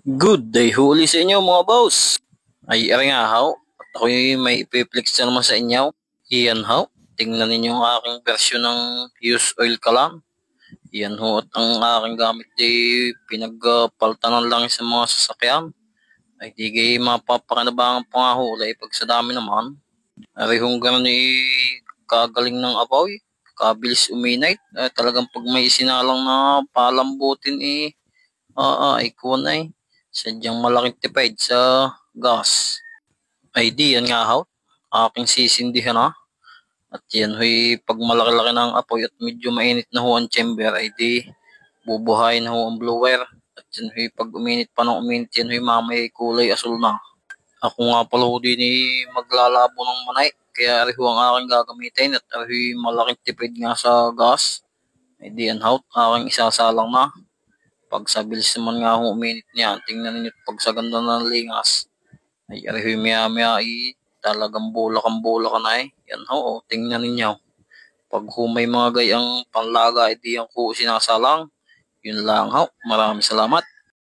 Good day huli sa inyo mga boss. Ay ari nga haw. At ako'y may ipiplex na naman sa inyo. Iyan haw. Tingnan ninyo ang aking version ng used oil kalam. Iyan ho at ang aking gamit di pinagpaltanan lang sa mga sasakyan. Ay di kayo mapapakinabangan pa nga huli pag sa dami naman. Ari hong ganun kagaling ng apoy. Kabilis uminay. Talagang pag may isinalang na palambutin ay kuwan ay. Sadyang malaking tipid sa gas. Ay di yan nga haw. Aking sisindihan na. At yan huy pag malaki-laki na ang apoy at medyo mainit na ho ang chamber ay di bubuhayin na ho ang blower. At yan huy pag uminit pa ng uminit yan huy mamay kulay asul na. Ako nga pala ho din maglalabo ng manay. Kaya ari ho ang aking gagamitin at ari malaking tipid nga sa gas. Ay di yan haw. Aking isasalang na. Pag sa bilis naman nga ho uminit niya, tingnan ninyo pag sa ganda ng lingas. Ay arihoy maya talagang bulak ka na eh. Yan ho, tingnan ninyo. Pag ho may mga gayang panlaga, edi yan ko sinasalang. Yun lang ho, maraming salamat.